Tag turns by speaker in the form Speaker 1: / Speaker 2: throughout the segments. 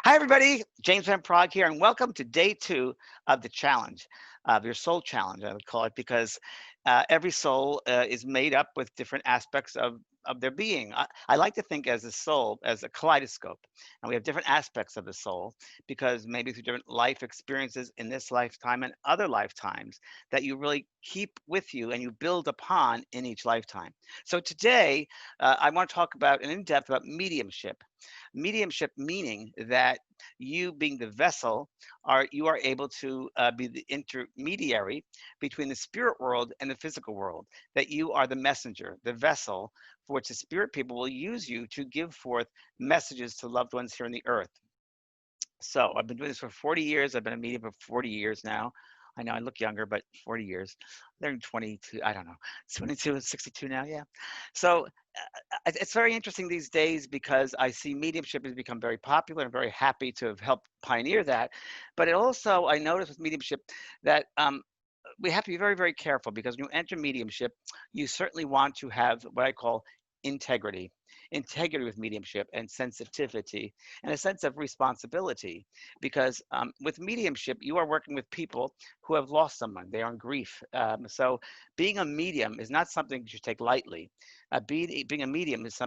Speaker 1: Hi, everybody. James Van Praagh here, and welcome to day two of the challenge, of your soul challenge, I would call it, because every soul is made up with different aspects of their being. I like to think as a soul as a kaleidoscope, and we have different aspects of the soul because maybe through different life experiences in this lifetime and other lifetimes that you really keep with you and you build upon in each lifetime. So today, I want to talk about and in depth about mediumship. Mediumship meaning that you being the vessel you are able to be the intermediary between the spirit world and the physical world, that you are the messenger, the vessel for which the spirit people will use you to give forth messages to loved ones here on the earth. So I've been doing this for 40 years. I've been a medium for 40 years now. I know I look younger, but 40 years. They're 22, I don't know, 22, 62 now. Yeah. So it's very interesting these days because I see mediumship has become very popular and very happy to have helped pioneer that. But it also, I notice with mediumship that we have to be very, very careful because when you enter mediumship, you certainly want to have what I call integrity. Integrity with mediumship and sensitivity and a sense of responsibility. Because with mediumship, you are working with people who have lost someone, they are in grief. So being a medium is not something you should take lightly. Being a medium is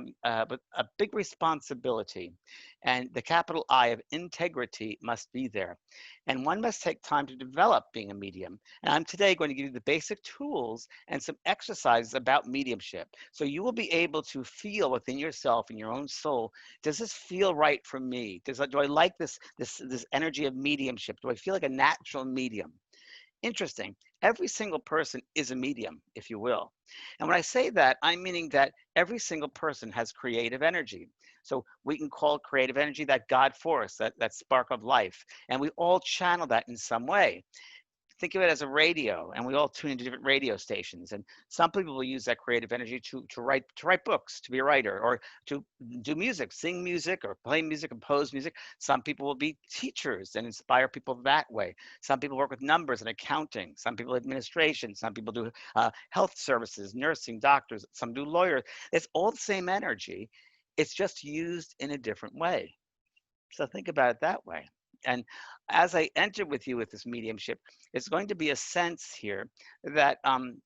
Speaker 1: with a big responsibility. And the capital I of integrity must be there. And one must take time to develop being a medium. And I'm today going to give you the basic tools and some exercises about mediumship. So you will be able to feel within yourself and your own soul, does this feel right for me? Do I like this energy of mediumship? Do I feel like a natural medium? Interesting. Every single person is a medium, if you will. And when I say that, I'm meaning that every single person has creative energy. So we can call creative energy that God force, that spark of life. And we all channel that in some way. Think of it as a radio, and we all tune into different radio stations. And some people will use that creative energy to write books, to be a writer, or to do music, sing music, or play music, compose music. Some people will be teachers and inspire people that way. Some people work with numbers and accounting. Some people administration. Some people do health services, nursing, doctors. Some do lawyers. It's all the same energy. It's just used in a different way. So think about it that way. And as I enter with you with this mediumship, it's going to be a sense here that I'm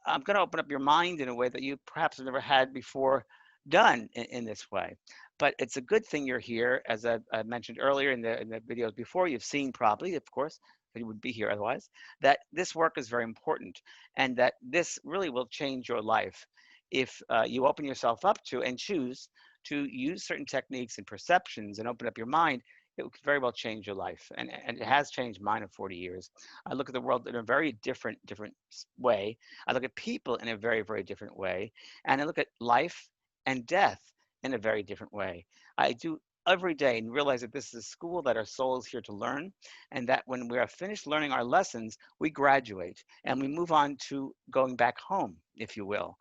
Speaker 1: going to open up your mind in a way that you perhaps have never had before done in this way. But it's a good thing you're here, as I mentioned earlier in the videos before. You've seen probably, of course, you would be here otherwise. That this work is very important, and that this really will change your life if you open yourself up to and choose to use certain techniques and perceptions and open up your mind. It could very well change your life, and it has changed mine in 40 years. I look at the world in a very different way. I look at people in a very, very different way. And I look at life and death in a very different way. I do every day and realize that this is a school that our soul is here to learn, and that when we are finished learning our lessons, we graduate and we move on to going back home, if you will.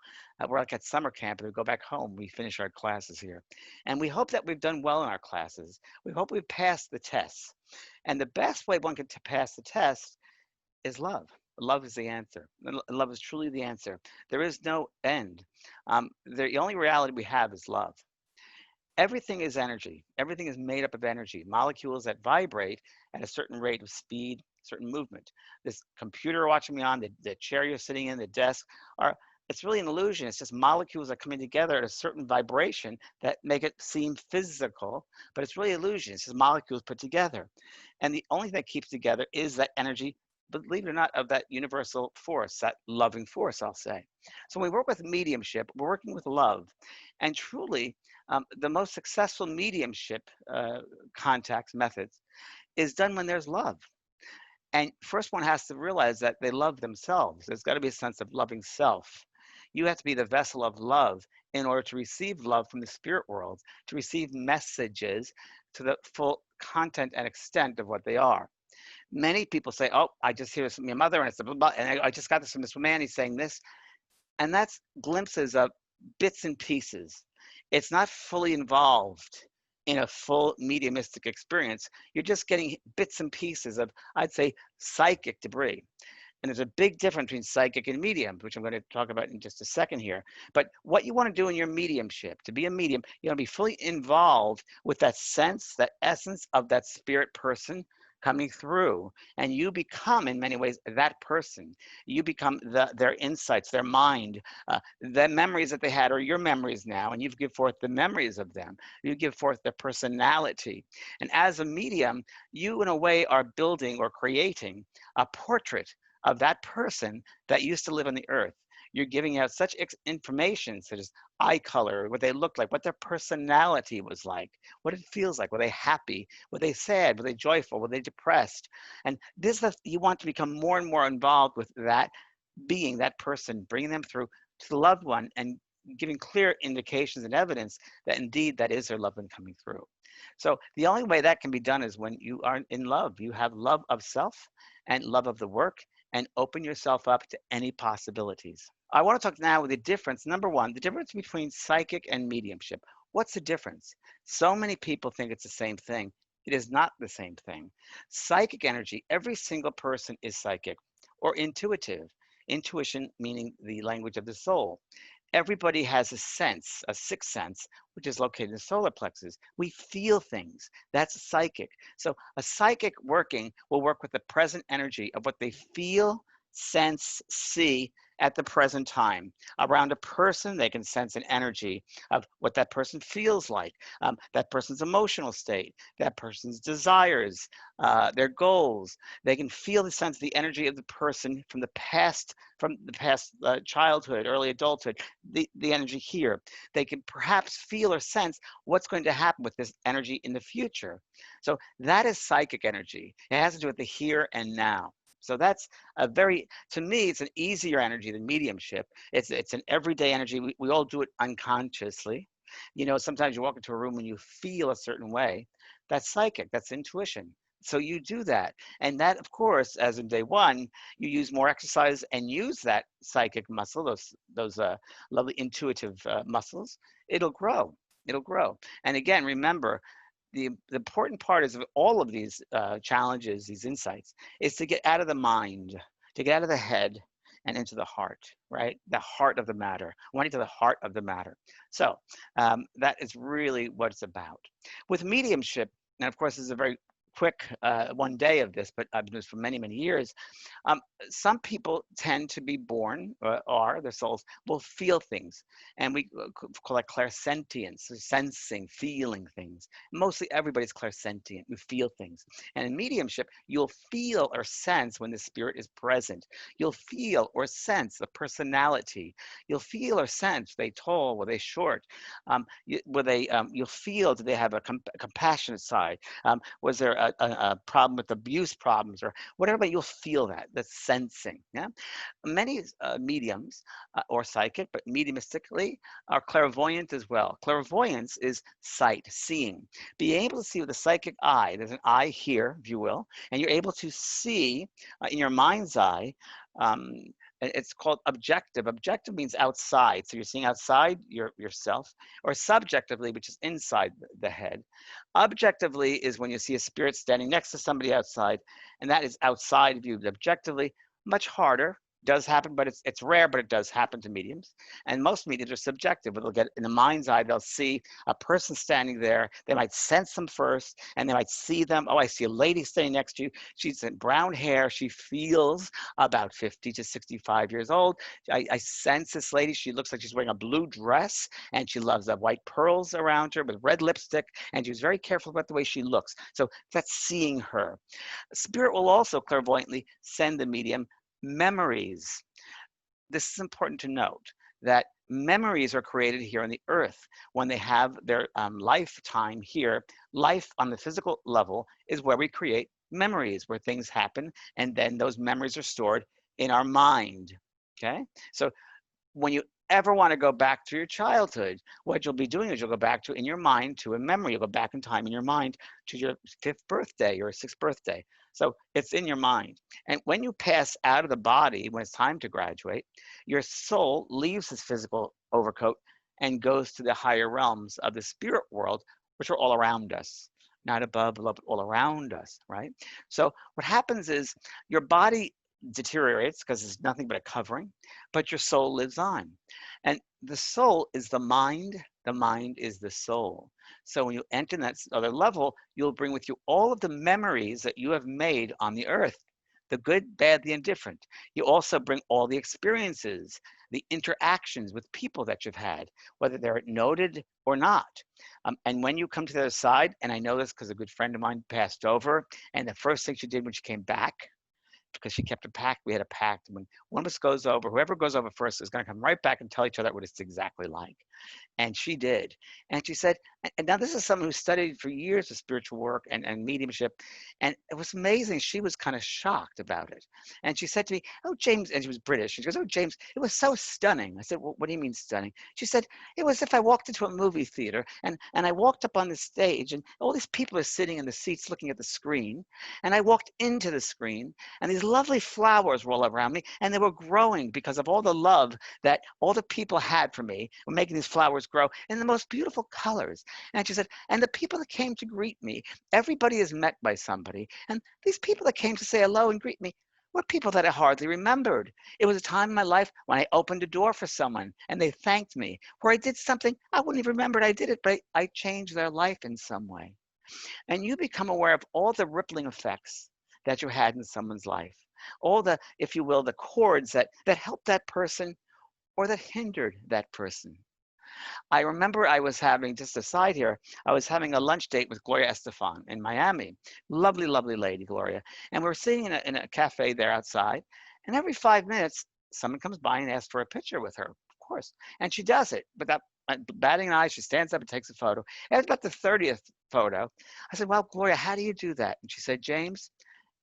Speaker 1: We're like at summer camp and we go back home. We finish our classes here. And we hope that we've done well in our classes. We hope we've passed the tests. And the best way one can pass the test is love. Love is the answer. Love is truly the answer. There is no end. The only reality we have is love. Everything is energy. Everything is made up of energy, molecules that vibrate at a certain rate of speed, certain movement. This computer you're watching me on, the chair you're sitting in, the desk, are it's really an illusion. It's just molecules that are coming together at a certain vibration that make it seem physical, but it's really illusion. It's just molecules put together. And the only thing that keeps together is that energy, believe it or not, of that universal force, that loving force, I'll say. So when we work with mediumship, we're working with love. And truly, the most successful mediumship contacts methods is done when there's love. And first one has to realize that they love themselves. There's got to be a sense of loving self. You have to be the vessel of love in order to receive love from the spirit world, to receive messages to the full content and extent of what they are. Many people say, "Oh, I just hear this from your mother, and it's blah, blah, blah, and I just got this from this man. He's saying this," and that's glimpses of bits and pieces. It's not fully involved in a full mediumistic experience. You're just getting bits and pieces of, I'd say, psychic debris. And there's a big difference between psychic and medium, which I'm going to talk about in just a second here. But what you want to do in your mediumship, to be a medium, you want to be fully involved with that sense, that essence of that spirit person coming through, and you become in many ways that person. You become their insights, their mind, the memories that they had are your memories now, and you give forth the memories of them. You give forth their personality. And as a medium, you in a way are building or creating a portrait of that person that used to live on the earth. You're giving out such information, such as eye color, what they looked like, what their personality was like, what it feels like. Were they happy? Were they sad? Were they joyful? Were they depressed? And this, you want to become more and more involved with that being, that person, bringing them through to the loved one and giving clear indications and evidence that indeed that is their loved one coming through. So the only way that can be done is when you are in love. You have love of self and love of the work, and open yourself up to any possibilities. I want to talk now with the difference. Number one, the difference between psychic and mediumship. What's the difference? So many people think it's the same thing. It is not the same thing. Psychic energy, every single person is psychic or intuitive. Intuition meaning the language of the soul. Everybody has a sense, a sixth sense, which is located in the solar plexus. We feel things. That's psychic. So a psychic working will work with the present energy of what they feel, sense, see at the present time. Around a person, they can sense an energy of what that person feels like, that person's emotional state, that person's desires, their goals. They can feel the sense, the energy of the person from the past childhood, early adulthood, the energy here. They can perhaps feel or sense what's going to happen with this energy in the future. So that is psychic energy. It has to do with the here and now. So that's a very, to me, it's an easier energy than mediumship. It's an everyday energy. We all do it unconsciously. You know, sometimes you walk into a room and you feel a certain way. That's psychic, that's intuition. So you do that. And that, of course, as in day one, you use more exercise and use that psychic muscle, those lovely intuitive muscles, it'll grow. It'll grow. And again, remember, the important part is of all of these challenges, these insights, is to get out of the mind, to get out of the head and into the heart, right? The heart of the matter, wanting to the heart of the matter. So that is really what it's about. With mediumship, and of course, this is a very quick one day of this, but I've been doing this for many, many years. Um, some people tend to be born, or their souls will feel things, and we call that clairsentience, so sensing, feeling things. Mostly everybody's clairsentient. You feel things. And in mediumship, you'll feel or sense when the spirit is present. You'll feel or sense the personality. You'll feel or sense, were they tall, were they short? You'll feel, do they have a compassionate side? Was there a problem with abuse problems or whatever? But you'll feel that sensing. Yeah, many mediums or psychic, but mediumistically are clairvoyant as well. Clairvoyance is sight, seeing, being able to see with a psychic eye. There's an eye here, if you will, and you're able to see in your mind's eye. It's called objective. Objective means outside. So you're seeing outside yourself, or subjectively, which is inside the head. Objectively is when you see a spirit standing next to somebody outside, and that is outside view. Objectively, much harder. Does happen, but it's rare, but it does happen to mediums. And most mediums are subjective. They'll get in the mind's eye, they'll see a person standing there. They might sense them first, and they might see them. Oh, I see a lady standing next to you. She's in brown hair. She feels about 50 to 65 years old. I sense this lady. She looks like she's wearing a blue dress, and she loves the white pearls around her with red lipstick, and she's very careful about the way she looks. So that's seeing her. Spirit will also clairvoyantly send the medium memories. This is important to note, that memories are created here on the earth when they have their lifetime here. Life on the physical level is where we create memories, where things happen, and then those memories are stored in our mind. Okay, so when you ever want to go back to your childhood, what you'll be doing is you'll go back to, in your mind, to a memory. You'll go back in time in your mind to your 5th birthday or 6th birthday. So it's in your mind. And when you pass out of the body, when it's time to graduate, your soul leaves this physical overcoat and goes to the higher realms of the spirit world, which are all around us. Not above, below, but all around us, right? So what happens is your body deteriorates because it's nothing but a covering, but your soul lives on. And the soul is the mind is the soul. So when you enter that other level, you'll bring with you all of the memories that you have made on the earth, the good, bad, the indifferent. You also bring all the experiences, the interactions with people that you've had, whether they're noted or not. And when you come to the other side, and I know this because a good friend of mine passed over, and the first thing she did when she came back, because she kept a pact. We had a pact. When one of us goes over, whoever goes over first is going to come right back and tell each other what it's exactly like. And she did. And she said, and now this is someone who studied for years of spiritual work and mediumship. And it was amazing. She was kind of shocked about it. And she said to me, oh, James, and she was British. She goes, oh, James, it was so stunning. I said, well, what do you mean stunning? She said, it was if I walked into a movie theater and I walked up on the stage and all these people are sitting in the seats looking at the screen. And I walked into the screen and these lovely flowers were all around me and they were growing because of all the love that all the people had for me were making these flowers grow in the most beautiful colors. And she said, and the people that came to greet me, everybody is met by somebody. And these people that came to say hello and greet me were people that I hardly remembered. It was a time in my life when I opened a door for someone and they thanked me, where I did something I wouldn't even remembered I did it, but I changed their life in some way. And you become aware of all the rippling effects that you had in someone's life, all the, if you will, the cords that helped that person or that hindered that person. I remember I was having, just a side here, I was having a lunch date with Gloria Estefan in Miami. Lovely, lovely lady, Gloria. And we were sitting in a cafe there outside. And every 5 minutes, someone comes by and asks for a picture with her, of course. And she does it. But that, batting an eye, she stands up and takes a photo. And it's about the 30th photo. I said, well, Gloria, how do you do that? And she said, James,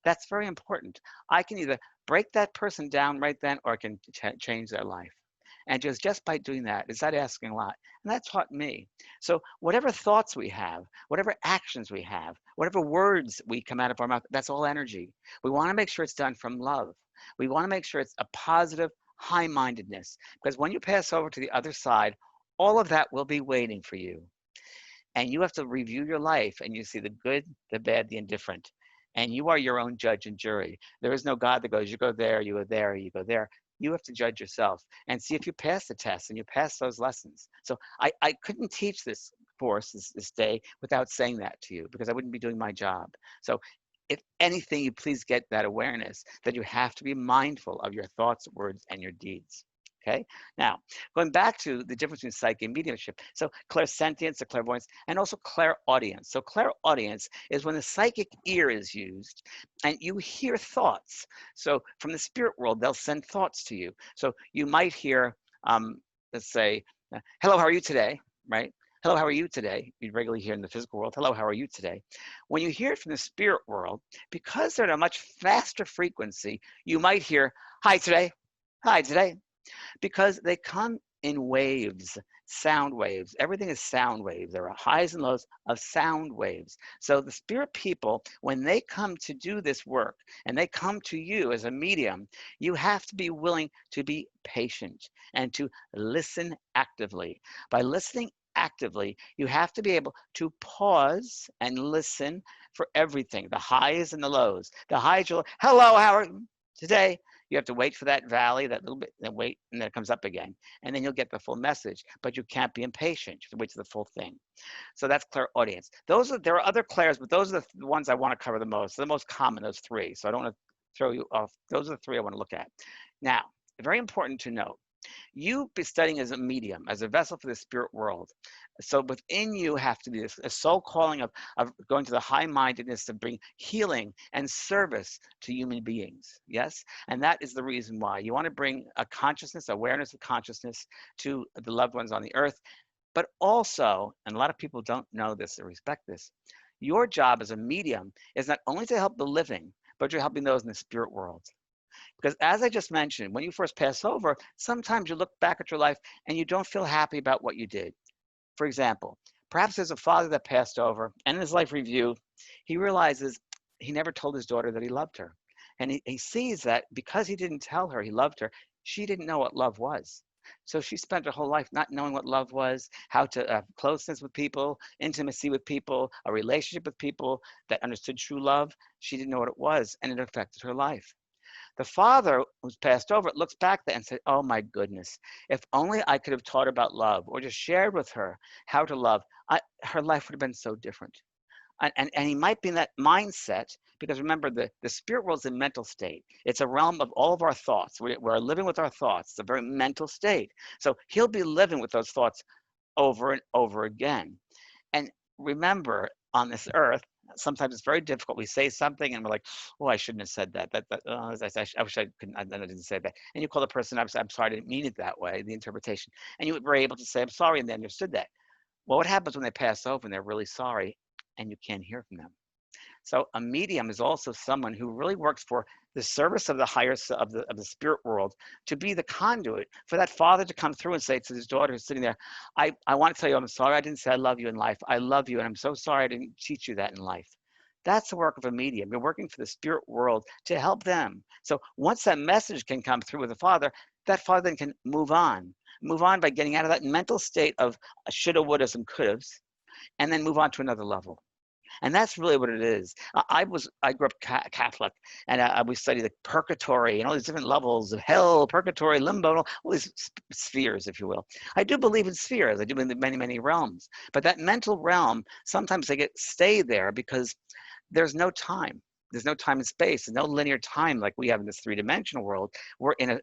Speaker 1: that's very important. I can either break that person down right then or I can change their life. And just by doing that, is that asking a lot? And that taught me. So whatever thoughts we have, whatever actions we have, whatever words we come out of our mouth, that's all energy. We want to make sure it's done from love. We want to make sure it's a positive high-mindedness, because when you pass over to the other side, all of that will be waiting for you. And you have to review your life and you see the good, the bad, the indifferent. And you are your own judge and jury. There is no God that goes, you go there, you go there, you go there. You have to judge yourself and see if you pass the test and you pass those lessons. So I couldn't teach this course this day without saying that to you, because I wouldn't be doing my job. So if anything, you please get that awareness that you have to be mindful of your thoughts, words, and your deeds. Okay. Now, going back to the difference between psyche and mediumship. So clairsentience, or clairvoyance, and also clairaudience. So clairaudience is when the psychic ear is used and you hear thoughts. So from the spirit world, they'll send thoughts to you. So you might hear, let's say, hello, how are you today? Right? Hello, how are you today? You regularly hear in the physical world, hello, how are you today? When you hear it from the spirit world, because they're at a much faster frequency, you might hear, hi today, hi today, because they come in waves, sound waves. Everything is sound waves. There are highs and lows of sound waves. So the spirit people, when they come to do this work and they come to you as a medium, you have to be willing to be patient and to listen actively. By listening actively, you have to be able to pause and listen for everything, the highs and the lows. The highs, you'll, hello, Howard, today. You have to wait for that valley, that little bit, then wait, and then it comes up again. And then you'll get the full message. But you can't be impatient. You have to wait for the full thing. So that's clairaudience. There are other clairs, but those are the ones I want to cover the most. They're the most common, those three. So I don't want to throw you off. Those are the three I want to look at. Now, very important to note, you be studying as a medium, as a vessel for the spirit world. So within you have to be a soul calling of going to the high-mindedness to bring healing and service to human beings. Yes? And that is the reason why. You want to bring a consciousness, awareness of consciousness to the loved ones on the earth. But also, and a lot of people don't know this or respect this, your job as a medium is not only to help the living, but you're helping those in the spirit world. Because as I just mentioned, when you first pass over, sometimes you look back at your life and you don't feel happy about what you did. For example, perhaps there's a father that passed over, and in his life review, he realizes he never told his daughter that he loved her. And he sees that because he didn't tell her he loved her, she didn't know what love was. So she spent her whole life not knowing what love was, how to have closeness with people, intimacy with people, a relationship with people that understood true love. She didn't know what it was, and it affected her life. The father who's passed over looks back there and said, oh my goodness, if only I could have taught about love or just shared with her how to love, her life would have been so different. And he might be in that mindset because remember, the spirit world is a mental state. It's a realm of all of our thoughts. We're living with our thoughts. It's a very mental state. So he'll be living with those thoughts over and over again. And remember, on this earth, sometimes it's very difficult. We say something and we're like, oh, I shouldn't have said that. I wish I couldn't, I didn't say that. And you call the person up, I'm sorry, I didn't mean it that way, the interpretation. And you were able to say, I'm sorry, and they understood that. Well, what happens when they pass over and they're really sorry and you can't hear from them? So a medium is also someone who really works for the service of the higher of the spirit world, to be the conduit for that father to come through and say to his daughter who's sitting there, I want to tell you, I'm sorry I didn't say I love you in life. I love you, and I'm so sorry I didn't teach you that in life. That's the work of a medium. You're working for the spirit world to help them. So once that message can come through with the father, that father then can move on by getting out of that mental state of shoulda, wouldas, and couldas, and then move on to another level. And that's really what it is. I grew up Catholic, and we studied the purgatory and all these different levels of hell, purgatory, limbo, all these spheres, if you will. I do believe in spheres. I do believe in many, many realms. But that mental realm, sometimes they stay there because there's no time. There's no time and space. There's no linear time like we have in this three-dimensional world. We're in a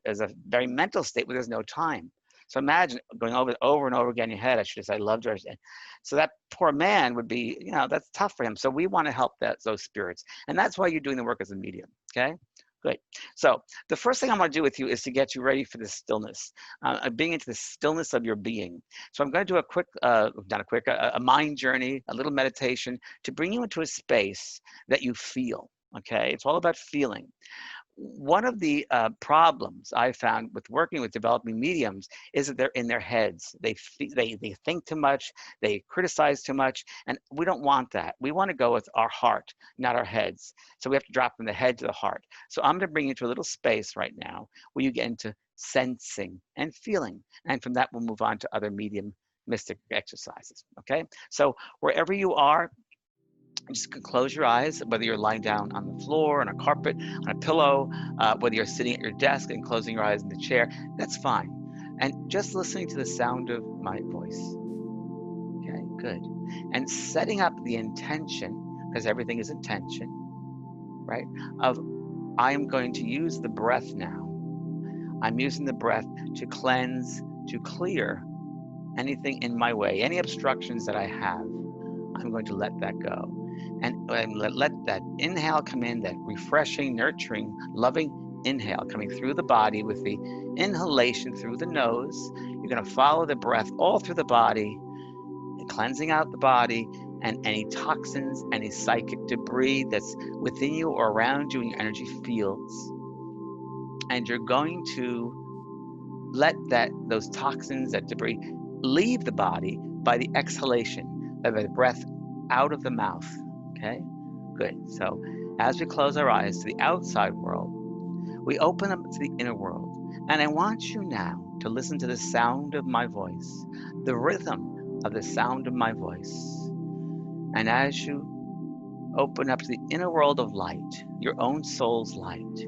Speaker 1: very mental state where there's no time. So imagine going over and over again in your head, I should have said, I loved her. So that poor man would be, that's tough for him. So we want to help those spirits. And that's why you're doing the work as a medium, okay? Good. So the first thing I want to do with you is to get you ready for this stillness, being into the stillness of your being. So I'm going to do a quick, a mind journey, a little meditation to bring you into a space that you feel, okay? It's all about feeling. One of the problems I found with working with developing mediums is that they're in their heads. They think too much, they criticize too much, and we don't want that. We want to go with our heart, not our heads. So we have to drop from the head to the heart. So I'm going to bring you to a little space right now where you get into sensing and feeling. And from that, we'll move on to other medium mystic exercises, okay? So wherever you are, just close your eyes, whether you're lying down on the floor, on a carpet, on a pillow, whether you're sitting at your desk and closing your eyes in the chair, that's fine. And just listening to the sound of my voice. Okay, good. And setting up the intention, because everything is intention, right? Of I am going to use the breath now. I'm using the breath to cleanse, to clear anything in my way, any obstructions that I have. I'm going to let that go. And let that inhale come in, that refreshing, nurturing, loving inhale coming through the body with the inhalation through the nose. You're going to follow the breath all through the body, cleansing out the body and any toxins, any psychic debris that's within you or around you in your energy fields. And you're going to let those toxins, that debris, leave the body by the exhalation of the breath out of the mouth. Okay, good. So as we close our eyes to the outside world, we open up to the inner world. And I want you now to listen to the sound of my voice, the rhythm of the sound of my voice. And as you open up to the inner world of light, your own soul's light,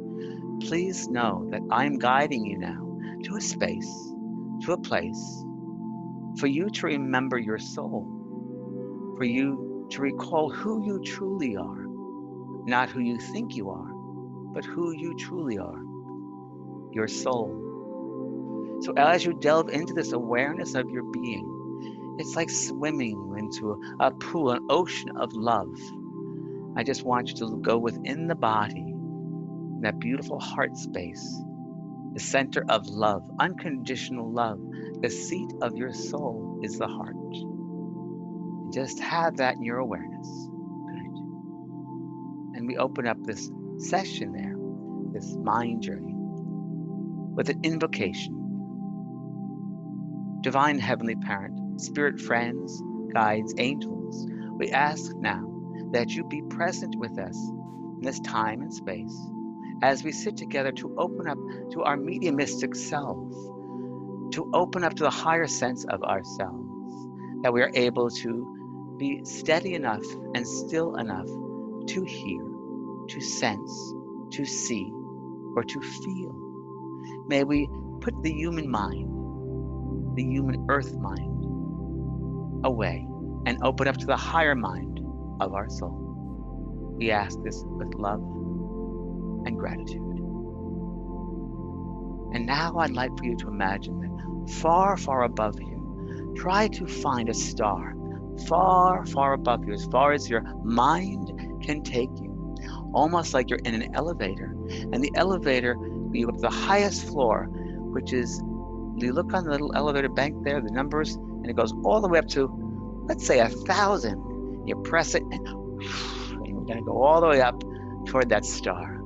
Speaker 1: please know that I'm guiding you now to a space, to a place, for you to remember your soul, for you to recall who you truly are, not who you think you are, but who you truly are, your soul. So as you delve into this awareness of your being, it's like swimming into a pool, an ocean of love. I just want you to go within the body, that beautiful heart space, the center of love, unconditional love. The seat of your soul is the heart. Just have that in your awareness. Good. And we open up this session there, this mind journey, with an invocation. Divine Heavenly Parent, Spirit friends, guides, angels, we ask now that you be present with us in this time and space as we sit together to open up to our mediumistic selves, to open up to the higher sense of ourselves, that we are able to be steady enough and still enough to hear, to sense, to see, or to feel. May we put the human mind, the human earth mind, away and open up to the higher mind of our soul. We ask this with love and gratitude. And now I'd like for you to imagine that far, far above you, try to find a star far, far above you, as far as your mind can take you, almost like you're in an elevator. And the elevator, you go to the highest floor, which is, you look on the little elevator bank there, the numbers, and it goes all the way up to, let's say, 1,000. You press it, and you're going to go all the way up toward that star.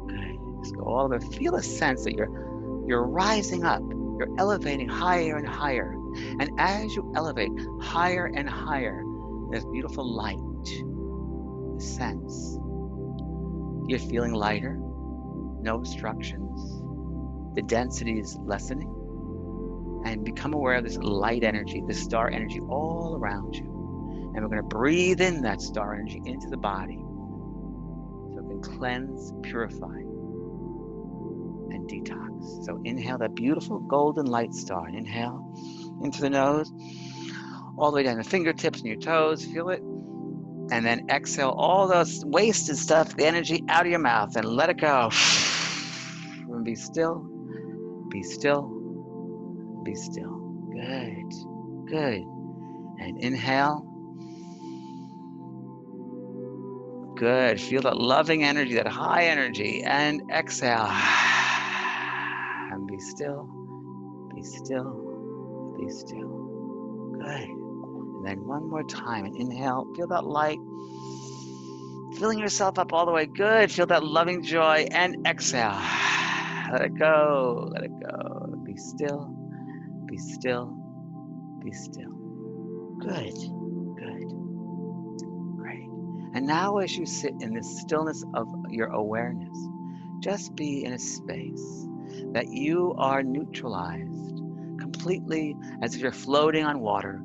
Speaker 1: Okay. Just go all the way. Feel a sense that you're rising up. You're elevating higher and higher. And as you elevate higher and higher, there's beautiful light, the sense. You're feeling lighter, no obstructions. The density is lessening. And become aware of this light energy, this star energy all around you. And we're going to breathe in that star energy into the body so it can cleanse, purify, and detox. So inhale that beautiful golden light star. Inhale into the nose, all the way down the fingertips and your toes. Feel it. And then exhale all those wasted stuff, the energy, out of your mouth and let it go. And be still, be still, be still. Good, good. And inhale. Good. Feel that loving energy, that high energy. And exhale. And be still, be still, be still. Good. And then one more time. And inhale. Feel that light. Filling yourself up all the way. Good. Feel that loving joy. And exhale. Let it go. Let it go. Be still, be still, be still. Good. Good. Great. And now as you sit in the stillness of your awareness, just be in a space that you are neutralized completely, as if you're floating on water,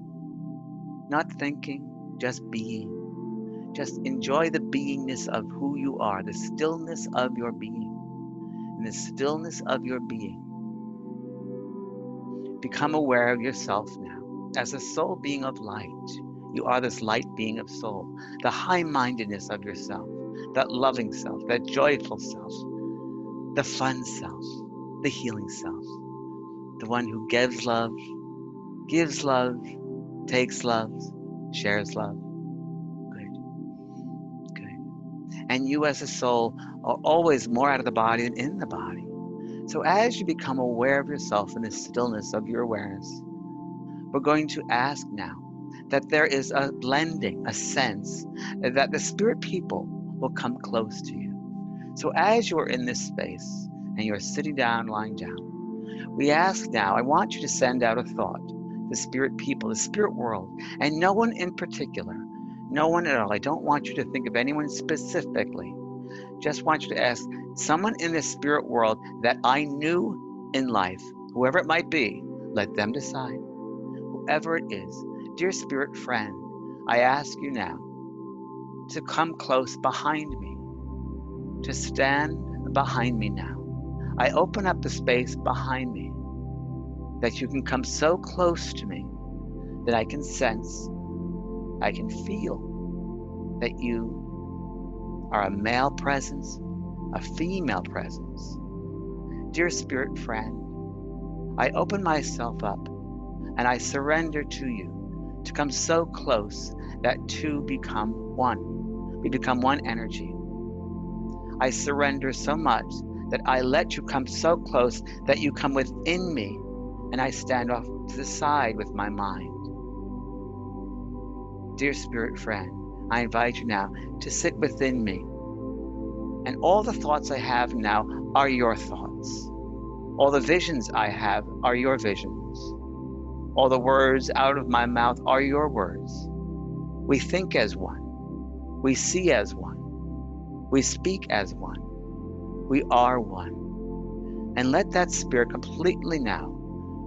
Speaker 1: not thinking, just being. Just enjoy the beingness of who you are, the stillness of your being. In the stillness of your being, become aware of yourself now as a soul being of light. You are this light being of soul, the high-mindedness of yourself, that loving self, that joyful self, the fun self, the healing self, the one who gives love, takes love, shares love. Good. Good. And you as a soul are always more out of the body than in the body. So as you become aware of yourself in the stillness of your awareness, we're going to ask now that there is a blending, a sense that the spirit people will come close to you. So as you're in this space and you're sitting down, lying down, we ask now, I want you to send out a thought, the spirit people, the spirit world, and no one in particular, no one at all. I don't want you to think of anyone specifically. Just want you to ask someone in the spirit world that I knew in life, whoever it might be, let them decide. Whoever it is, dear spirit friend, I ask you now to come close behind me, to stand behind me now. I open up the space behind me that you can come so close to me that I can sense, I can feel that you are a male presence, a female presence. Dear spirit friend, I open myself up and I surrender to you to come so close that two become one. We become one energy. I surrender so much that I let you come so close that you come within me and I stand off to the side with my mind. Dear spirit friend, I invite you now to sit within me. And all the thoughts I have now are your thoughts. All the visions I have are your visions. All the words out of my mouth are your words. We think as one. We see as one. We speak as one. We are one. And let that spirit completely now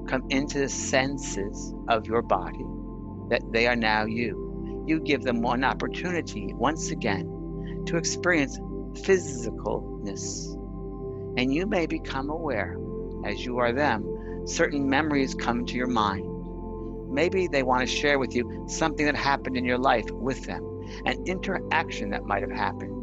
Speaker 1: come into the senses of your body, that they are now you. You give them one opportunity once again to experience physicalness, And you may become aware, as you are them, certain memories come to your mind. Maybe they want to share with you something that happened in your life with them, an interaction that might have happened.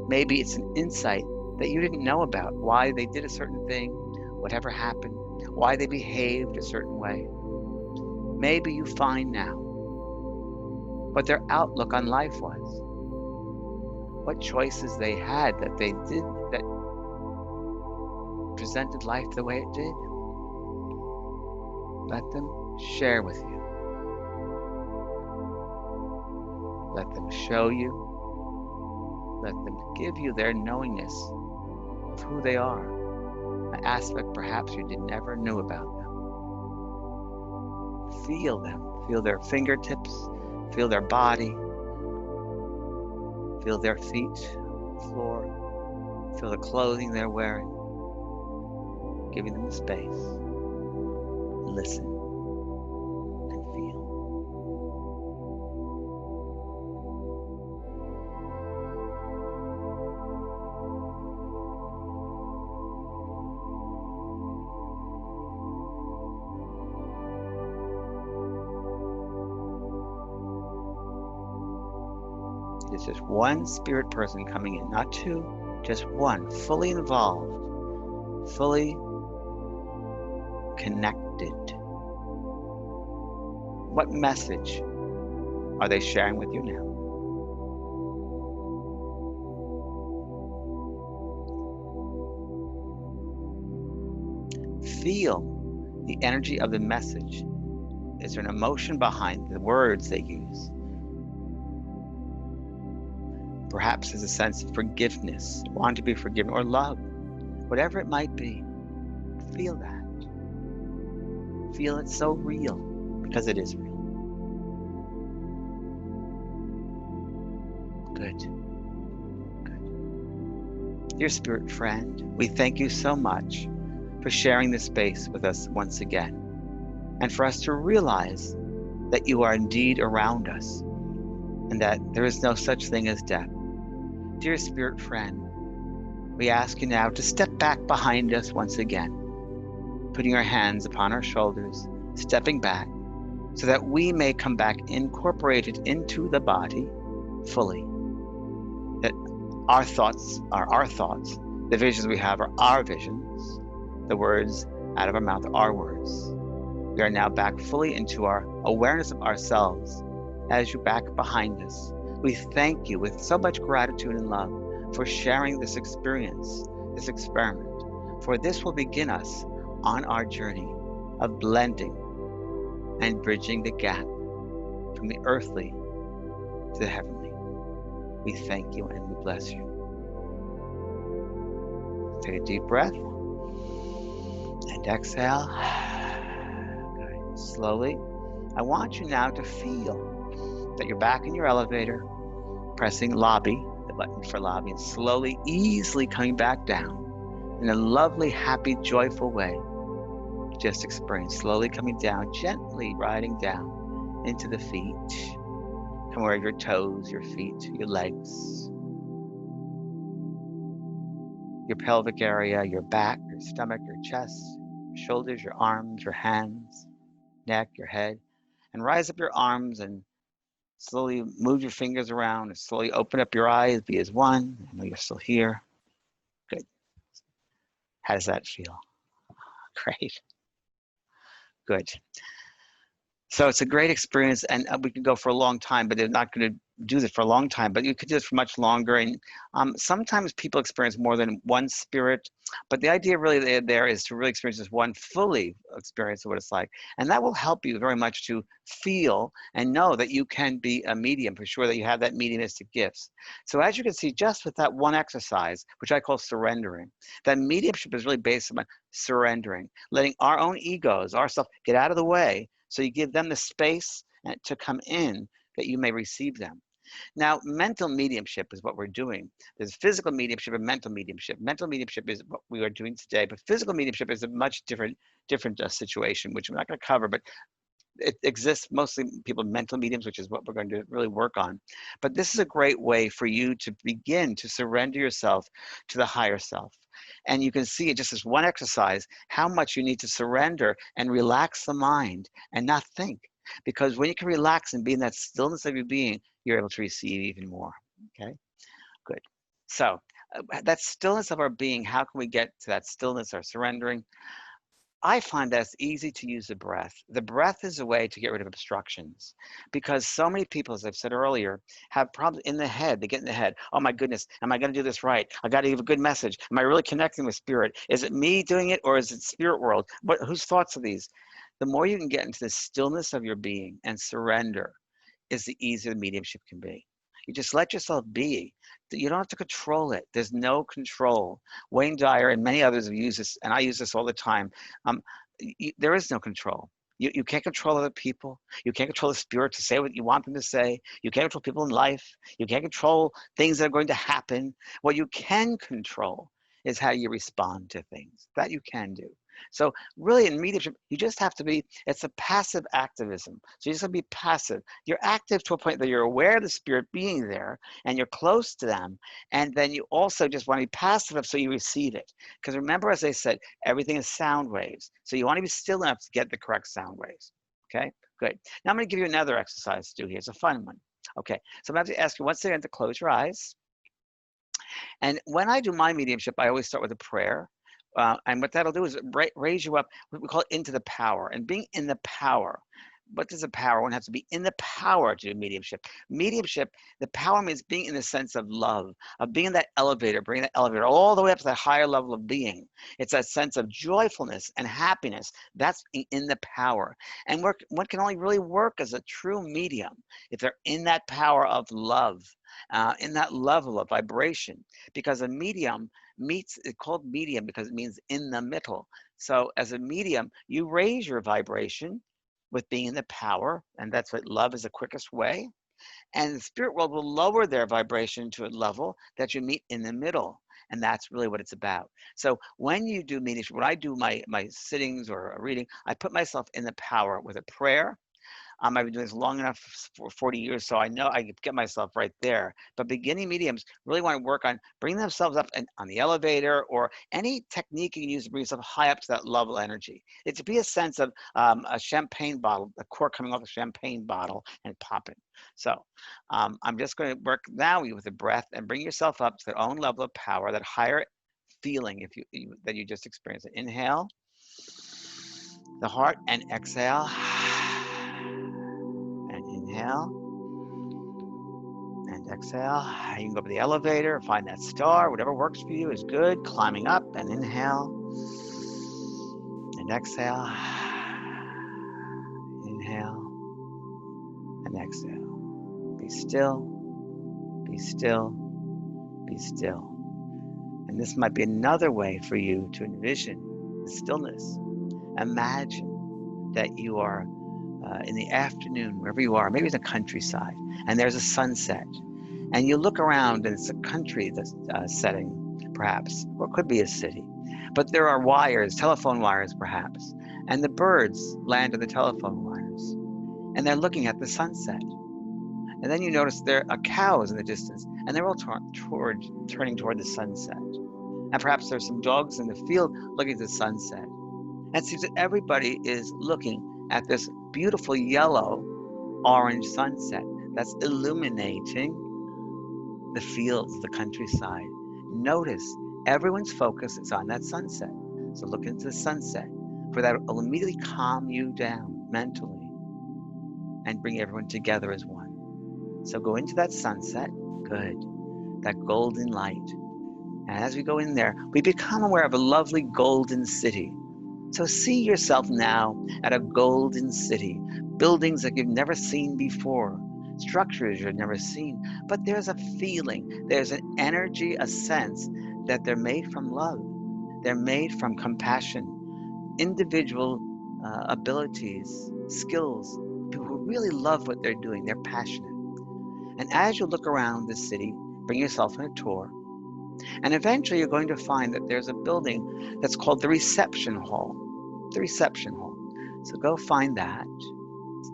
Speaker 1: Maybe it's an insight that you didn't know about, why they did a certain thing, whatever happened, why they behaved a certain way. Maybe you find now what their outlook on life was, what choices they had that they did that presented life the way it did. Let them share with you. Let them show you. Let them give you their knowingness of who they are, an aspect perhaps you never knew about them. Feel them. Feel their fingertips. Feel their body. Feel their feet, the floor. Feel the clothing they're wearing. Giving them the space. Listen and feel. It's just one spirit person coming in, not two, just one, fully involved, fully connected. What message are they sharing with you now? Feel the energy of the message. Is there an emotion behind the words they use? Perhaps there's a sense of forgiveness, want to be forgiven, or love, whatever it might be. Feel that. Feel it so real, because it is real. Good. Good. Dear spirit friend, we thank you so much for sharing this space with us once again, and for us to realize that you are indeed around us, and that there is no such thing as death. Dear spirit friend, we ask you now to step back behind us once again, putting our hands upon our shoulders, stepping back, so that we may come back incorporated into the body fully. That our thoughts are our thoughts, the visions we have are our visions, the words out of our mouth are our words. We are now back fully into our awareness of ourselves as you back behind us. We thank you with so much gratitude and love for sharing this experience, this experiment, for this will begin us on our journey of blending and bridging the gap from the earthly to the heavenly. We thank you and we bless you. Take a deep breath and exhale. Good. Slowly, I want you now to feel that you're back in your elevator, pressing lobby, the button for lobby, and slowly, easily coming back down in a lovely, happy, joyful way. You just experience slowly coming down, gently riding down into the feet. Come where your toes, your feet, your legs, your pelvic area, your back, your stomach, your chest, your shoulders, your arms, your hands, neck, your head, and rise up your arms and slowly move your fingers around and slowly open up your eyes, be as one. I know you're still here. Good. How does that feel? Great. Good. So it's a great experience, and we can go for a long time, but they're not going to do this for a long time, but you could do this for much longer. And sometimes people experience more than one spirit, but the idea really there is to really experience this one fully experience of what it's like. And that will help you very much to feel and know that you can be a medium, for sure that you have that mediumistic gifts. So as you can see, just with that one exercise, which I call surrendering, that mediumship is really based on surrendering, letting our own egos, ourself, get out of the way, so you give them the space to come in that you may receive them. Now, mental mediumship is what we're doing. There's physical mediumship and mental mediumship. Mental mediumship is what we are doing today, but physical mediumship is a much different situation, which I'm not going to cover. But it exists mostly people mental mediums, which is what we're going to really work on. But this is a great way for you to begin to surrender yourself to the higher self. And you can see it just as one exercise, how much you need to surrender and relax the mind and not think. Because when you can relax and be in that stillness of your being, you're able to receive even more. Okay, good. So that stillness of our being, how can we get to that stillness or surrendering? I find that it's easy to use the breath. The breath is a way to get rid of obstructions, because so many people, as I've said earlier, have problems in the head. They get in the head. Oh my goodness, am I going to do this right? I got to give a good message. Am I really connecting with spirit? Is it me doing it, or is it spirit world? Whose thoughts are these? The more you can get into the stillness of your being and surrender, is the easier the mediumship can be. You just let yourself be. You don't have to control it. There's no control. Wayne Dyer and many others have used this, and I use this all the time. There is no control. You can't control other people. You can't control the spirit to say what you want them to say. You can't control people in life. You can't control things that are going to happen. What you can control is how you respond to things. That you can do. So really in mediumship, you just have to be, it's a passive activism. So you just have to be passive. You're active to a point that you're aware of the spirit being there and you're close to them. And then you also just want to be passive so you receive it. Because remember, as I said, everything is sound waves. So you want to be still enough to get the correct sound waves. Okay, good. Now I'm going to give you another exercise to do here. It's a fun one. Okay, so I'm going to ask you once again to close your eyes. And when I do my mediumship, I always start with a prayer. And what that'll do is raise you up, what we call it, into the power. And being in the power, what does the power? One has to be in the power to do mediumship. Mediumship, the power means being in the sense of love, of being in that elevator, bringing that elevator all the way up to that higher level of being. It's that sense of joyfulness and happiness. That's in the power. And one can only really work as a true medium if they're in that power of love, in that level of vibration. Because a medium meets, it's called medium because it means in the middle. So as a medium, you raise your vibration with being in the power, and that's what love is the quickest way. And the spirit world will lower their vibration to a level that you meet in the middle. And that's really what it's about. So when you do mediumship, when I do my sittings or a reading, I put myself in the power with a prayer. I've been doing this long enough for 40 years, so I know I can get myself right there. But beginning mediums really want to work on bringing themselves up on the elevator or any technique you can use to bring yourself high up to that level of energy. It to be a sense of a champagne bottle, a cork coming off a champagne bottle and popping. So I'm just going to work now with the breath and bring yourself up to that own level of power, that higher feeling that you just experienced. Inhale the heart and exhale. Inhale and exhale. You can go up to the elevator, find that star, whatever works for you is good. Climbing up and inhale and exhale. Inhale and exhale. Be still, be still, be still. And this might be another way for you to envision the stillness. Imagine that you are in the afternoon, wherever you are, maybe it's a countryside, and there's a sunset, and you look around and it's a country that's setting, perhaps, or it could be a city, but there are wires, telephone wires perhaps, and the birds land on the telephone wires, and they're looking at the sunset. And then you notice there are cows in the distance, and they're all turning toward the sunset. And perhaps there's some dogs in the field looking at the sunset. And it seems that everybody is looking at this beautiful yellow orange sunset that's illuminating the fields, the countryside. Notice everyone's focus is on that sunset. So look into the sunset, for that will immediately calm you down mentally and bring everyone together as one. So go into that sunset, good, that golden light. And as we go in there, we become aware of a lovely golden city. So see yourself now at a golden city, buildings that you've never seen before, structures you've never seen, but there's a feeling, there's an energy, a sense that they're made from love. They're made from compassion, individual abilities, skills, people who really love what they're doing, they're passionate. And as you look around the city, bring yourself on a tour, and eventually you're going to find that there's a building that's called the reception hall. The reception hall. So go find that.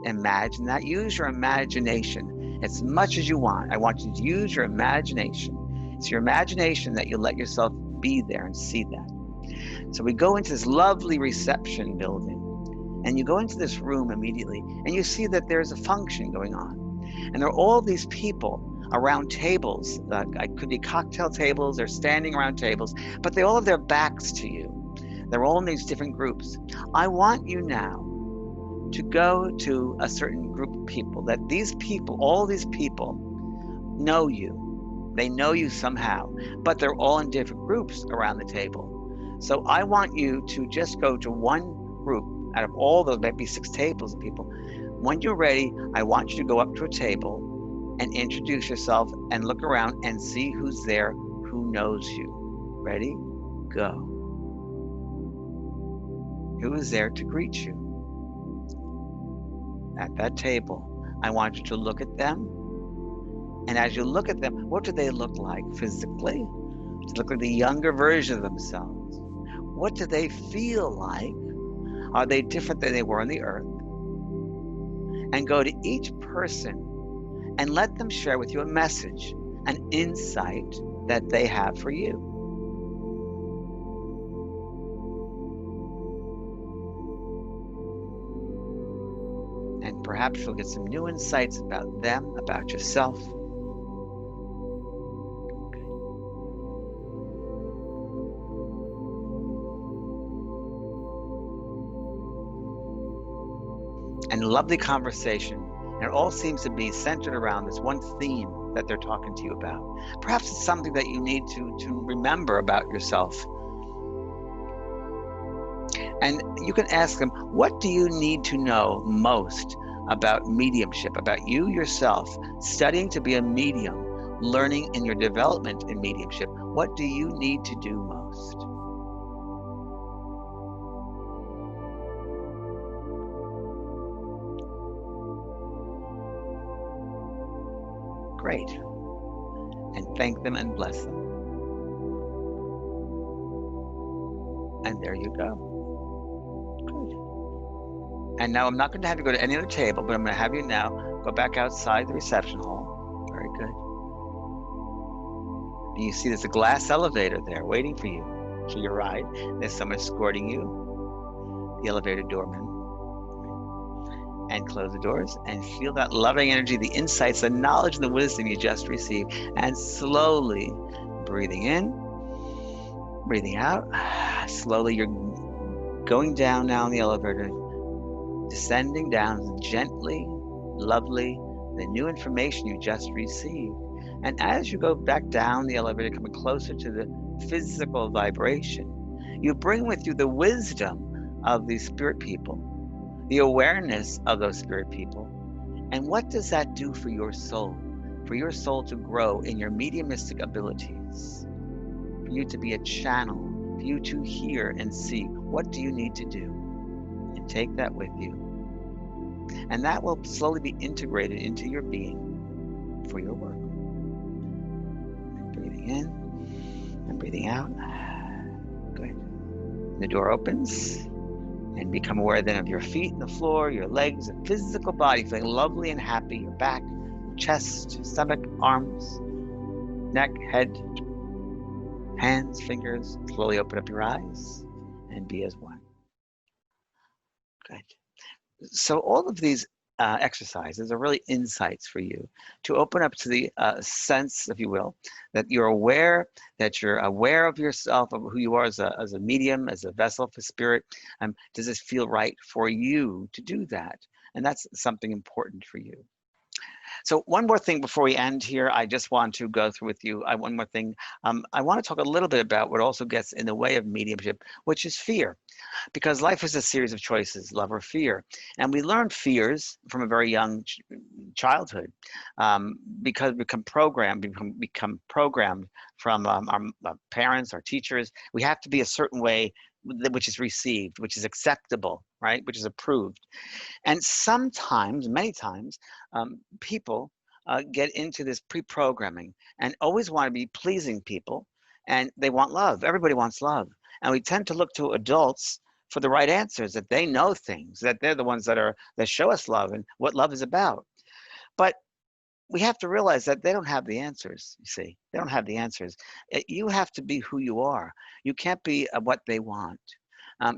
Speaker 1: Imagine that. Use your imagination as much as you want. I want you to use your imagination. It's your imagination that you let yourself be there and see that. So we go into this lovely reception building, and you go into this room immediately, and you see that there's a function going on. And there are all these people around tables. It could be cocktail tables, they're standing around tables, but they all have their backs to you. They're all in these different groups. I want you now to go to a certain group of people, that these people, all these people know you. They know you somehow, but they're all in different groups around the table. So I want you to just go to one group out of all those, maybe 6 tables of people. When you're ready, I want you to go up to a table and introduce yourself and look around and see who's there, who knows you. Ready? Go. Who is there to greet you? At that table, I want you to look at them. And as you look at them, what do they look like physically? Do they look like the younger version of themselves? What do they feel like? Are they different than they were on the earth? And go to each person and let them share with you a message, an insight that they have for you. And perhaps you'll get some new insights about them, about yourself. And lovely conversation. And it all seems to be centered around this one theme that they're talking to you about. Perhaps it's something that you need to remember about yourself. And you can ask them, what do you need to know most about mediumship, about you yourself, studying to be a medium, learning in your development in mediumship? What do you need to do most? Great. And thank them and bless them. And there you go. Good. And now I'm not going to have you go to any other table, but I'm going to have you now go back outside the reception hall. Very good. And you see there's a glass elevator there waiting for you for your ride. There's someone escorting you, the elevator doorman. And close the doors and feel that loving energy, the insights, the knowledge, and the wisdom you just received. And slowly breathing in, breathing out. Slowly you're going down now in the elevator, descending down gently, lovely, the new information you just received. And as you go back down the elevator, coming closer to the physical vibration, you bring with you the wisdom of these spirit people, the awareness of those spirit people. And what does that do for your soul? For your soul to grow in your mediumistic abilities, for you to be a channel, for you to hear and see, what do you need to do? And take that with you. And that will slowly be integrated into your being for your work. And breathing in and breathing out. Good. The door opens. And become aware then of your feet, the floor, your legs, the physical body, feeling lovely and happy, your back, chest, stomach, arms, neck, head, hands, fingers. Slowly open up your eyes and be as one. Good. So all of these exercises are really insights for you to open up to the sense, if you will, that you're aware of yourself, of who you are as a medium, as a vessel for spirit. Does this feel right for you to do that? And that's something important for you. So one more thing before we end here, I just want to go through with you. One more thing. I want to talk a little bit about what also gets in the way of mediumship, which is fear. Because life is a series of choices, love or fear. And we learn fears from a very young childhood because we become programmed from our parents, our teachers. We have to be a certain way, which is received, which is acceptable, right? Which is approved. And sometimes, many times, people get into this pre-programming and always want to be pleasing people, and they want love. Everybody wants love. And we tend to look to adults for the right answers, that they know things, that they're the ones that show us love and what love is about. But we have to realize that they don't have the answers. You see, they don't have the answers. You have to be who you are. You can't be what they want.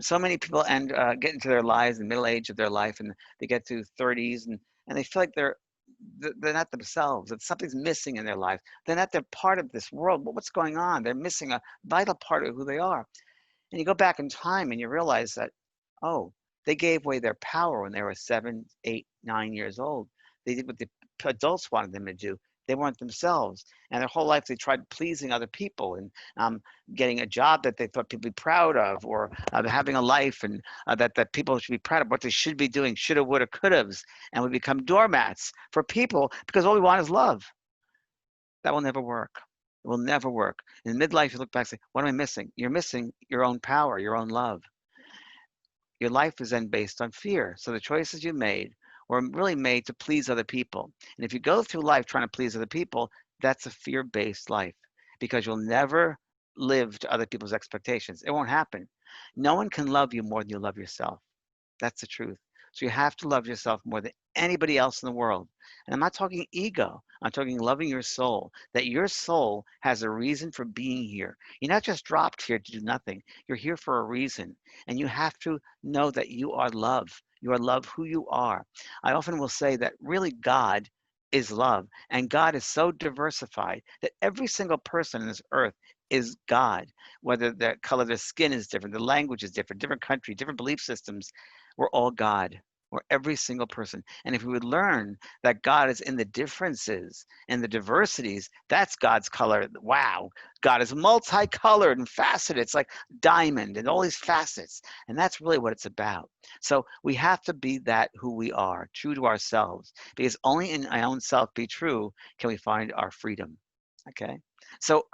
Speaker 1: So many people get into their lives in the middle age of their life, and they get to 30s, and they feel like they're not themselves. That something's missing in their life. They're not. They're part of this world. But what's going on? They're missing a vital part of who they are. And you go back in time and you realize that, oh, they gave away their power when they were 7, 8, 9 years old. They did what the adults wanted them to do. They weren't themselves. And their whole life they tried pleasing other people and getting a job that they thought people would be proud of, or having a life and that people should be proud of, what they should be doing, shoulda, woulda, couldas. And we become doormats for people because all we want is love. That will never work. It will never work. In midlife, you look back and say, what am I missing? You're missing your own power, your own love. Your life is then based on fear. So the choices you made were really made to please other people. And if you go through life trying to please other people, that's a fear-based life, because you'll never live to other people's expectations. It won't happen. No one can love you more than you love yourself. That's the truth. So you have to love yourself more than anybody else in the world. And I'm not talking ego. I'm talking loving your soul, that your soul has a reason for being here. You're not just dropped here to do nothing. You're here for a reason. And you have to know that you are love. You are love who you are. I often will say that really God is love. And God is so diversified that every single person on this earth is God. Whether the color of their skin is different, the language is different country, different belief systems, we're all God. We're every single person. And if we would learn that God is in the differences and the diversities, that's God's color. Wow. God is multicolored and faceted. It's like diamond and all these facets. And that's really what it's about. So we have to be that who we are, true to ourselves, because only in our own self be true can we find our freedom. Okay. So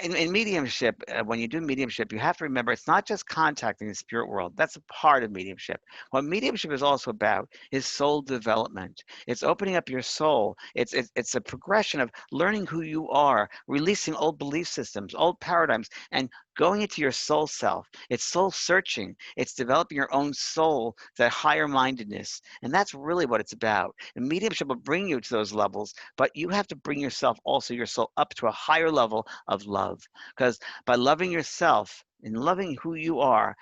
Speaker 1: in mediumship, when you do mediumship, you have to remember it's not just contacting the spirit world. That's a part of mediumship. What mediumship is also about is soul development. It's opening up your soul. It's a progression of learning who you are, releasing old belief systems, old paradigms, and going into your soul self. It's soul searching. It's developing your own soul, that higher mindedness. And that's really what it's about. And mediumship will bring you to those levels, but you have to bring yourself, also your soul, up to a higher level of love. Because by loving yourself and loving who you are,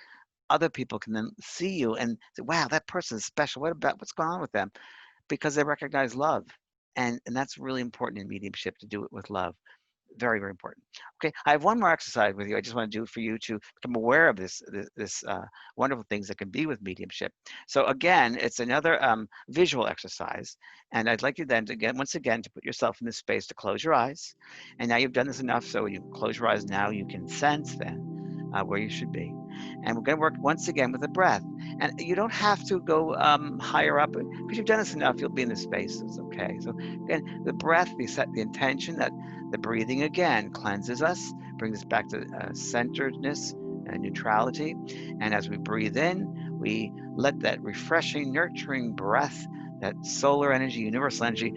Speaker 1: other people can then see you and say, wow, that person is special. What's going on with them? Because they recognize love. And that's really important in mediumship, to do it with love. Very, very important. Okay, I have one more exercise with you. I just want to do for you to become aware of this wonderful things that can be with mediumship. So again, it's another visual exercise, and I'd like you then to once again to put yourself in this space, to close your eyes. And now you've done this enough, so when you close your eyes now, you can sense then where you should be. And we're going to work once again with the breath. And you don't have to go higher up, because you've done this enough. You'll be in this space. It's okay. So again, the breath, we set the intention that the breathing again cleanses us, brings us back to centeredness and neutrality. And as we breathe in, we let that refreshing, nurturing breath, that solar energy, universal energy,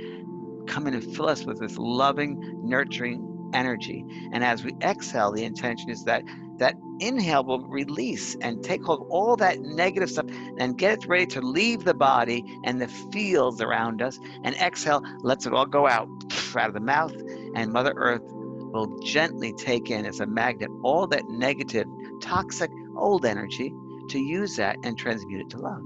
Speaker 1: come in and fill us with this loving, nurturing energy. And as we exhale, the intention is that that inhale will release and take hold of all that negative stuff and get it ready to leave the body and the fields around us. And exhale lets it all go out of the mouth, and Mother Earth will gently take in, as a magnet, all that negative, toxic, old energy, to use that and transmute it to love,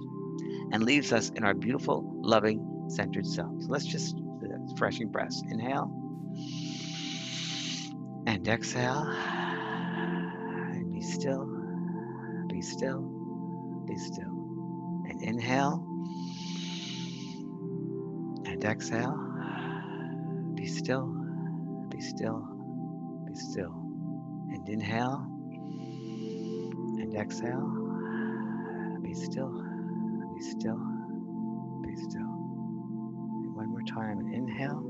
Speaker 1: and leaves us in our beautiful, loving, centered self. So let's just do that refreshing breaths. Inhale and exhale. And be still, be still, be still. And inhale and exhale. Be still, be still, be still. And inhale and exhale. Be still, be still, be still. And one more time. Inhale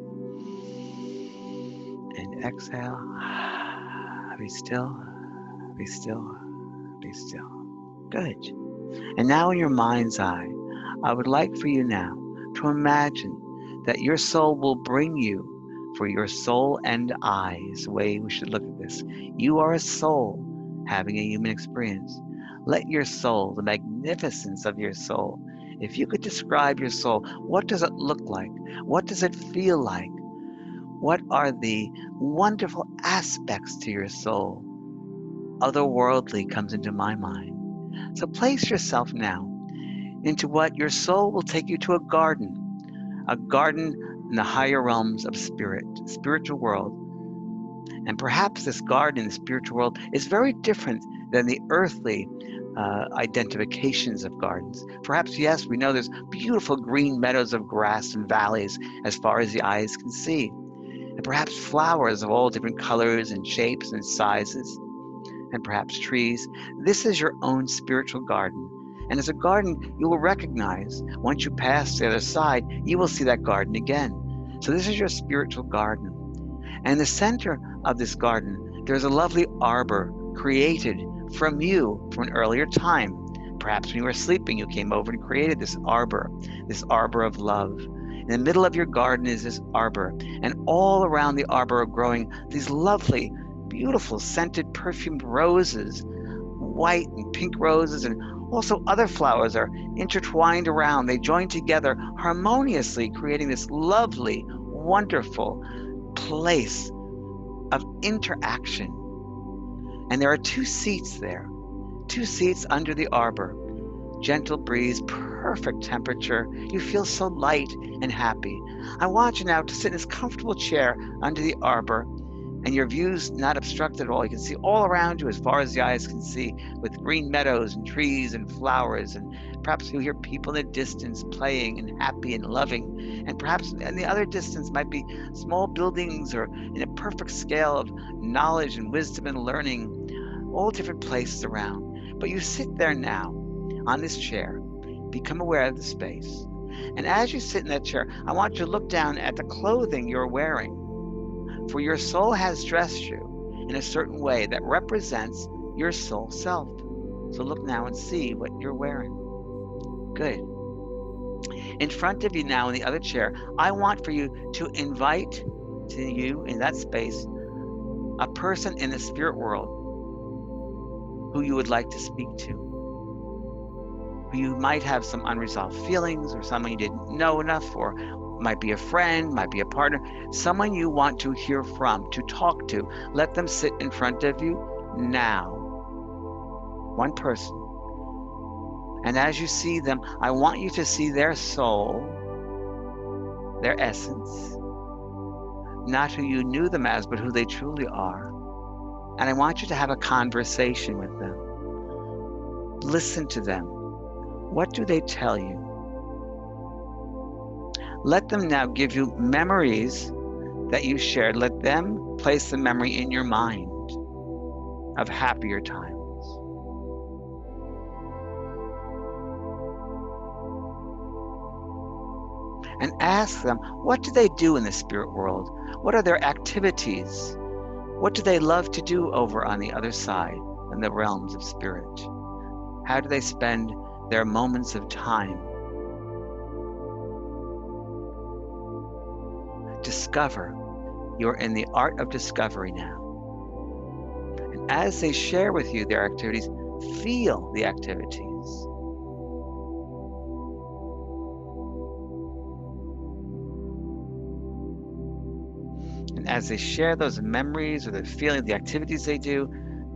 Speaker 1: and exhale. Be still, be still, be still. Good. And now in your mind's eye, I would like for you now to imagine that your soul will bring you, for your soul and I is the way we should look at this. You are a soul having a human experience. Let your soul, the magnificence of your soul, if you could describe your soul, what does it look like? What does it feel like? What are the wonderful aspects to your soul? Otherworldly comes into my mind. So place yourself now into what your soul will take you to, a garden in the higher realms of spirit, spiritual world. And perhaps this garden in the spiritual world is very different than the earthly identifications of gardens. Perhaps, yes, we know there's beautiful green meadows of grass and valleys as far as the eyes can see. And perhaps flowers of all different colors and shapes and sizes, and perhaps trees. This is your own spiritual garden. And as a garden, you will recognize, once you pass the other side, you will see that garden again. So this is your spiritual garden. And in the center of this garden, there's a lovely arbor created from you from an earlier time. Perhaps when you were sleeping, you came over and created this arbor of love. In the middle of your garden is this arbor, and all around the arbor are growing these lovely, beautiful, scented, perfumed roses, white and pink roses, and also other flowers are intertwined around. They join together harmoniously, creating this lovely, wonderful place of interaction. And there are 2 seats there, 2 seats under the arbor. Gentle breeze, perfect temperature. You feel so light and happy. I want you now to sit in this comfortable chair under the arbor, and your view's not obstructed at all. You can see all around you as far as the eyes can see, with green meadows and trees and flowers, and perhaps you hear people in the distance playing and happy and loving, and perhaps in the other distance might be small buildings, or in a perfect scale of knowledge and wisdom and learning, all different places around. But you sit there now on this chair, become aware of the space, and as you sit in that chair, I want you to look down at the clothing you're wearing. For your soul has dressed you in a certain way that represents your soul self. So look now and see what you're wearing. Good. In front of you now in the other chair, I want for you to invite to you in that space a person in the spirit world who you would like to speak to, who you might have some unresolved feelings, or someone you didn't know enough, or might be a friend, might be a partner, someone you want to hear from, to talk to. Let them sit in front of you now. One person. And as you see them, I want you to see their soul, their essence, not who you knew them as, but who they truly are. And I want you to have a conversation with them. Listen to them. What do they tell you? Let them now give you memories that you shared. Let them place the memory in your mind of happier times. And ask them, what do they do in the spirit world? What are their activities? What do they love to do over on the other side, in the realms of spirit? How do they spend their moments of time? Discover. You're in the art of discovery now. And as they share with you their activities, feel the activities. And as they share those memories or the feeling, the activities they do,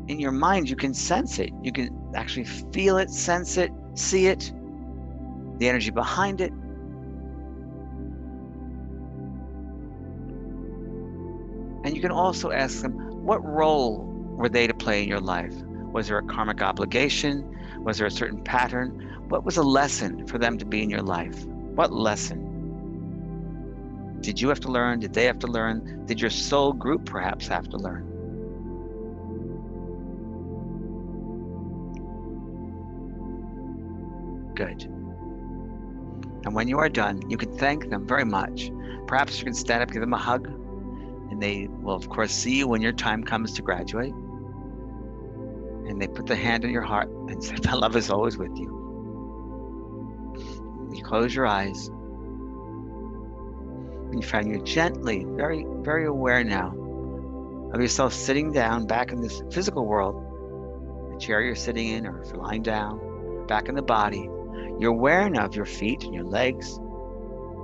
Speaker 1: in your mind, you can sense it. You can actually feel it, sense it, see it, the energy behind it. And you can also ask them, what role were they to play in your life? Was there a karmic obligation? Was there a certain pattern? What was a lesson for them to be in your life? What lesson? Did you have to learn? Did they have to learn? Did your soul group perhaps have to learn? Good. And when you are done, you can thank them very much. Perhaps you can stand up, give them a hug, and they will, of course, see you when your time comes to graduate. And they put the hand on your heart and say, my love is always with you. You close your eyes. And you find you gently, very, very aware now of yourself sitting down back in this physical world. the chair you're sitting in, or if you're lying down, back in the body, you're aware of your feet and your legs,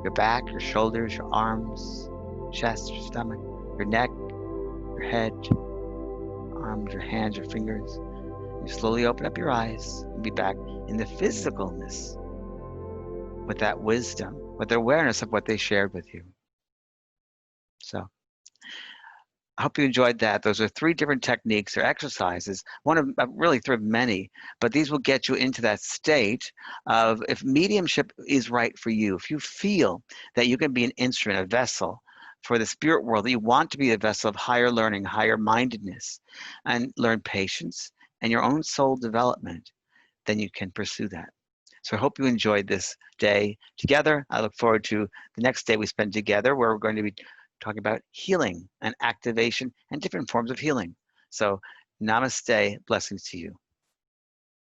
Speaker 1: your back, your shoulders, your arms, chest, your stomach, your neck, your head, arms, your hands, your fingers. You slowly open up your eyes and be back in the physicalness with that wisdom, with the awareness of what they shared with you. So I hope you enjoyed that. Those are 3 different techniques or exercises, one of really 3 of many, but these will get you into that state of, if mediumship is right for you, if you feel that you can be an instrument, a vessel for the spirit world, that you want to be a vessel of higher learning, higher mindedness, and learn patience and your own soul development, then you can pursue that. So I hope you enjoyed this day together. I look forward to the next day we spend together, where we're going to be talking about healing and activation and different forms of healing. So namaste, blessings to you.